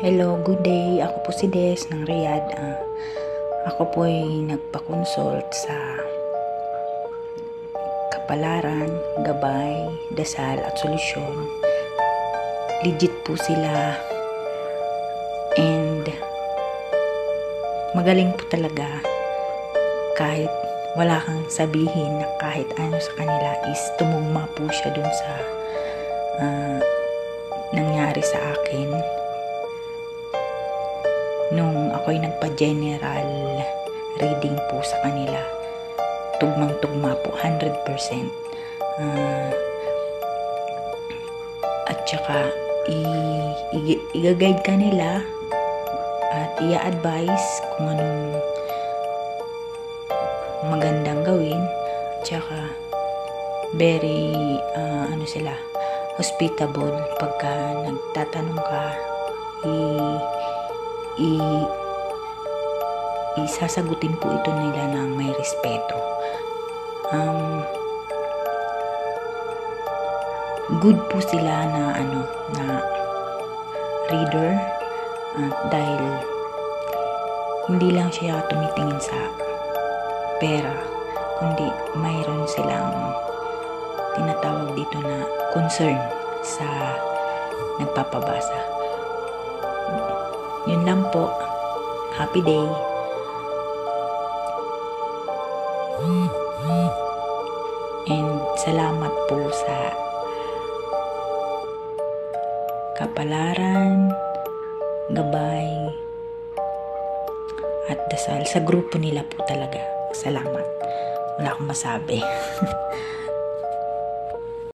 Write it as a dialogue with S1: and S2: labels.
S1: Hello, good day. Ako po si Des ng Riyadh. Ako po ay nagpa-consult sa kapalaran, gabay, dasal at solusyon. Legit po sila and magaling po talaga. Kahit wala kang sabihin na kahit ano sa kanila is tumugma po siya dun sa nangyari sa akin. Nung ako'y nagpa-general reading po sa kanila, tugmang-tugma po, 100%. At saka, i-guide ka nila at i-advise kung anong magandang gawin. At saka, very, hospitable pagka nagtatanong ka, isasagutin po ito nila ng may respeto. Good po sila na reader, dahil hindi lang siya tumitingin sa pera, kundi mayroon silang tinatawag dito na concern sa nagpapabasa. Yun lang po. Happy day. And salamat po sa kapalaran, gabay, at dasal. Sa grupo nila po talaga. Salamat. Wala akong masabi.